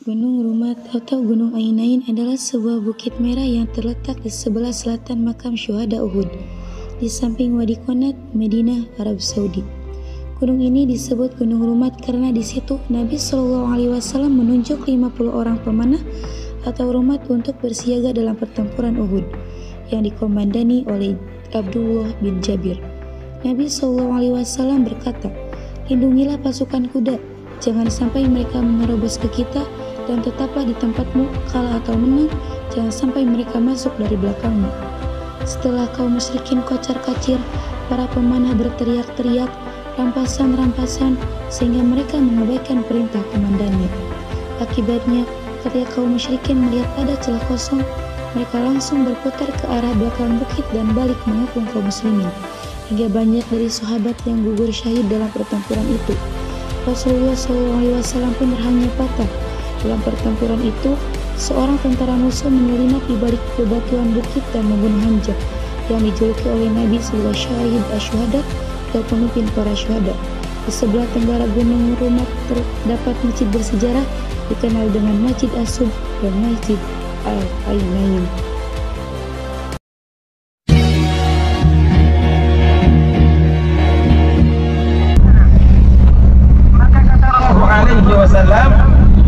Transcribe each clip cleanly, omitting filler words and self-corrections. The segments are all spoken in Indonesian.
Gunung Rumat atau Gunung Ain-Ain adalah sebuah bukit merah yang terletak di sebelah selatan makam syuhada Uhud, di samping Wadi Qonat, Madinah, Arab Saudi. Gunung ini disebut Gunung Rumat karena di situ Nabi SAW menunjuk 50 orang pemanah atau rumat untuk bersiaga dalam pertempuran Uhud yang dikomandani oleh Abdullah bin Jabir. Nabi SAW berkata, "Lindungilah pasukan kuda, jangan sampai mereka menerobos ke kita, dan tetaplah di tempatmu, kalah atau menang, jangan sampai mereka masuk dari belakangmu." Setelah kaum musyrikin kocar-kacir, para pemanah berteriak-teriak, rampasan-rampasan, sehingga mereka mengabaikan perintah komandannya. Akibatnya, ketika kaum musyrikin melihat ada celah kosong, mereka langsung berputar ke arah belakang bukit dan balik mengepung kaum muslimin, hingga banyak dari sahabat yang gugur syahid dalam pertempuran itu. Rasulullah SAW pun rahangnya patah. Dalam pertempuran itu, seorang tentara musuh menyelinap di balik bebatuan bukit dan membunuh Hamzah, yang dijuluki oleh Nabi sebagai Syahid Asyuhada atau pemimpin para syuhada. Di sebelah tenggara Gunung Rumat terdapat masjid bersejarah dikenal dengan Masjid As-Subh dan Masjid Al-Ain-Ain.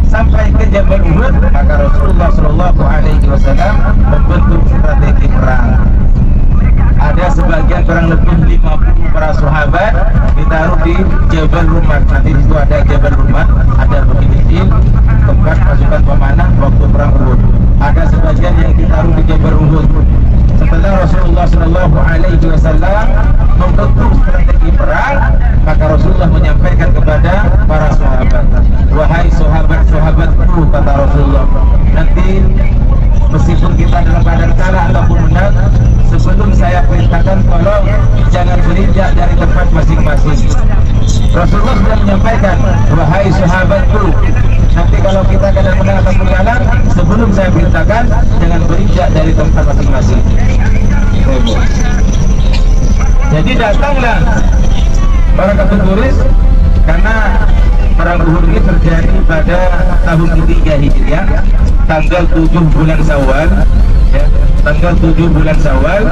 Sampai ke Jabal Uhud, maka Rasulullah SAW membentuk strategi perang. Ada sebagian kurang lebih 50 para sahabat ditaruh di Jabal Rumat. Nanti di situ ada Jabal Rumat, ada Bukit Kecil, tempat pasukan pemanah waktu perang Uhud. Ada sebagian yang ditaruh di Jabal Uhud. Setelah Rasulullah SAW membentuk strategi perang, maka Rasulullah menyampaikan kepada para sahabat, "Wahai sahabat-sahabatku," kata Rasulullah, "nanti meskipun kita dalam keadaan kalah ataupun menang, sebelum saya perintahkan tolong jangan berinjak dari tempat masing-masing." Rasulullah sudah menyampaikan, "Wahai sahabatku, nanti kalau kita keadaan menang ataupun kalah, sebelum saya perintahkan jangan berinjak dari tempat masing-masing." Jadi datanglah para kafir Quraisy, karena perang Uhud ini terjadi pada tahun ketiga Hijriah, tanggal 7 bulan Syawal, ya, tanggal 7 bulan Syawal,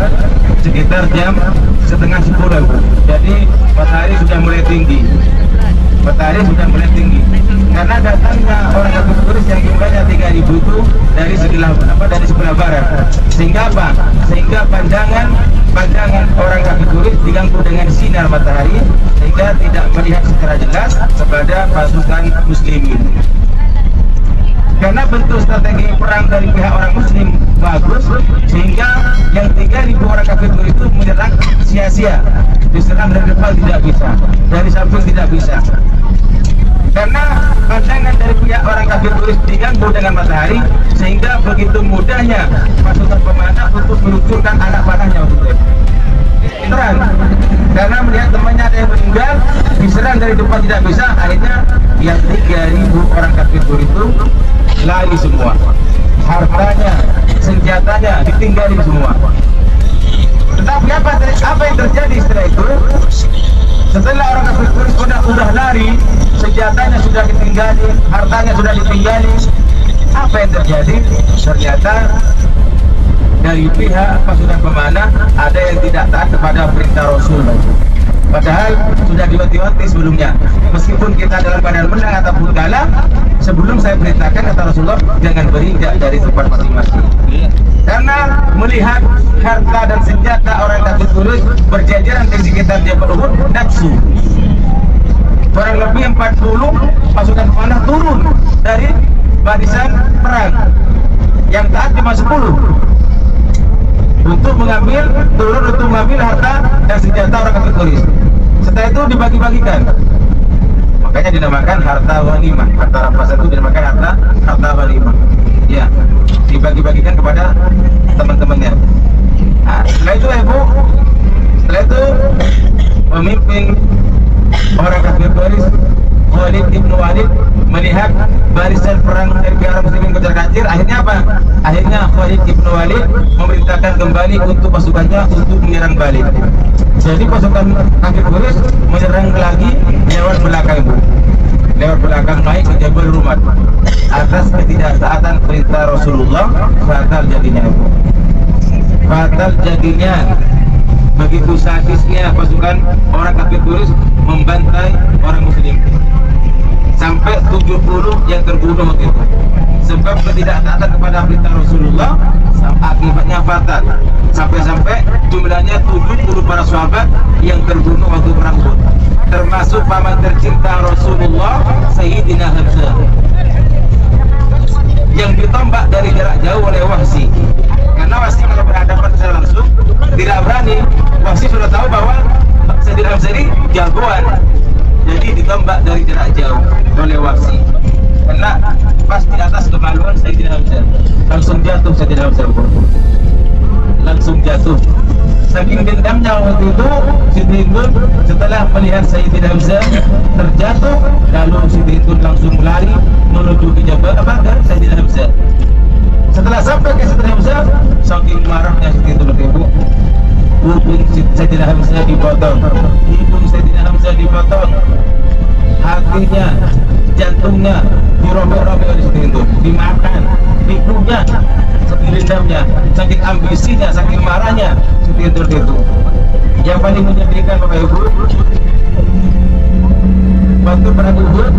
sekitar jam setengah 10. Jadi matahari sudah mulai tinggi. Karena datangnya orang kafir Quraisy yang jumlahnya 3.000 itu dari sebelah barat. Sehingga apa? Sehingga pandangan orang kafir Quraisy diganggu dengan sinar matahari, sehingga tidak melihat secara jelas kepada pasukan muslimin. Karena bentuk strategi perang dari pihak orang muslim bagus, sehingga yang 3.000 orang kafir itu menyerang sia-sia. Diserang dari depan tidak bisa, dari samping tidak bisa. Karena pandangan dari pihak orang kafir Quraisy diganggu dengan matahari, sehingga begitu mudahnya pasukan pemanah untuk meluncurkan anak panahnya untuk terang. Karena melihat temannya ada yang meninggal, diserang dari depan tidak bisa, akhirnya yang 3.000 orang kafir itu lari semua. Hartanya, senjatanya ditinggalin semua. Tetapi apa yang terjadi setelah itu? Setelah orang kafir sudah lari, senjatanya sudah ditinggali, hartanya sudah ditinggali, apa yang terjadi? Ternyata dari pihak pasukan pemanah ada yang tidak taat kepada perintah Rasul. Padahal sudah diwanti-wanti sebelumnya, meskipun kita dalam keadaan menang ataupun kalah, sebelum saya perintahkan, kata Rasulullah, jangan berinjak dari tempat masing-masing. Karena melihat harta dan senjata orang kafir Quraisy berjajaran di sekitar Jabal Uhud, nafsu. Kurang lebih 40 pasukan pemanah turun dari barisan perang, yang taat cuma 10 untuk mengambil harta dan senjata orang kafir Quraisy. Setelah itu dibagi-bagikan, makanya dinamakan harta ghanimah. Harta rampasan itu dinamakan harta ghanimah. Ya, dibagi-bagikan kepada teman-temannya. Nah, setelah itu pemimpin orang kafir Quraisy, Khalid bin Walid, melihat barisan perang dari pihak muslimin kocar-kacir. Akhirnya apa? Akhirnya Khalid bin Walid memerintahkan kembali untuk pasukannya untuk menyerang balik. Jadi pasukan kafir Quraisy menyerang lagi lewat belakang itu. lewat belakang naik ke Jabal Rumat. Atas ketidaktaatan perintah Rasulullah, fatal jadinya. Fatal jadinya. Begitu sadisnya pasukan orang kafir Quraisy membantai orang muslim, sampai 70 yang terbunuh waktu itu. Sebab ketidaktaatan kepada perintah Rasulullah, akibatnya fatal. Sampai-sampai jumlahnya 70 para sahabat yang terbunuh waktu perang Uhud, termasuk paman tercinta Rasulullah, Sayyidina Hamzah, yang ditombak dari jarak jauh oleh Wahsy. Karena Wahsy kalau berhadapan secara langsung tidak berani. Wahsy sudah tahu bahwa Sayyidina Hamzah ini jagoan, jadi ditombak dari jarak jauh oleh Wahsy. Karena pas di atas kemaluan Sayyidina Hamzah, langsung jatuh Sayyidina Hamzah, langsung jatuh. Saking dendamnya waktu itu, Siti Hindun setelah melihat Sayyidina Hamzah terjatuh, lalu Siti Hindun langsung lari menuju ke Jabal Badar Sayyidina Hamzah. Setelah sampai ke Sayyidina Hamzah, saking marahnya Siti Hindun, hidung Sayyidina Hamzah dipotong, hidung Sayyidina Hamzah dipotong, hatinya, jantungnya dirobek-robek oleh Siti Hindun, dimakan, dikunyah, saking dendamnya, saking ambisinya, saking marahnya Siti Hindun itu. Yang paling menyedihkan Bapak Ibu, waktu perang Uhud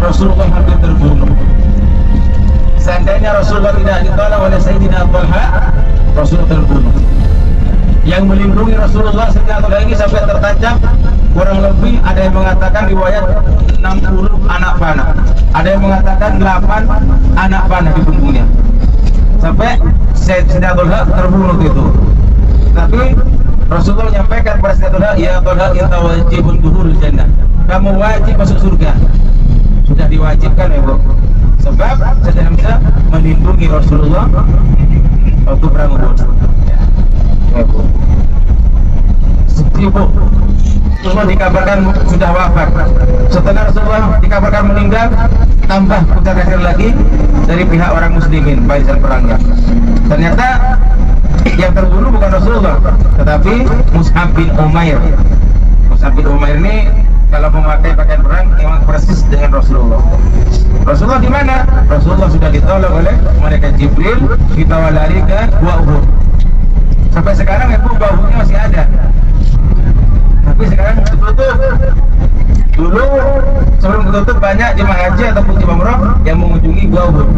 Rasulullah hampir terbunuh. Seandainya Rasulullah tidak ditolong oleh Sayyidina Talha, Rasulullah terbunuh. Yang melindungi Rasulullah Sayyidina Talha ini sampai tertancap kurang lebih, ada yang mengatakan riwayat 60 anak panah, ada yang mengatakan 8 anak panah di punggungnya, sampai Sayyidina Talha terbunuh itu. Tapi Rasulullah menyampaikan kepada Sayyidina Talha, ya Talha, inta wajibun duhurul jannah, kamu wajib masuk surga. Sudah diwajibkan ya Bu, sebab Sayyidina Hamzah melindungi Rasulullah waktu perang Uhud. Ya Bu, Bu, Rasulullah dikabarkan sudah wafat. Setelah Rasulullah dikabarkan meninggal, tambah putar akhir lagi dari pihak orang muslimin barisan perangnya. Ternyata yang terbunuh bukan Rasulullah, tetapi Mus'ab bin Umair. Mus'ab bin Umair ini kalau memakai pakaian perang memang persis dengan Rasulullah. Rasulullah di mana? Rasulullah sudah ditolong oleh malaikat Jibril, dibawa lari ke Gua Uhud. Sampai sekarang Gua Uhudnya masih ada, tapi sekarang ditutup. Dulu sebelum ditutup banyak jemaah haji ataupun jemaah umrah yang mengunjungi Gua Uhud.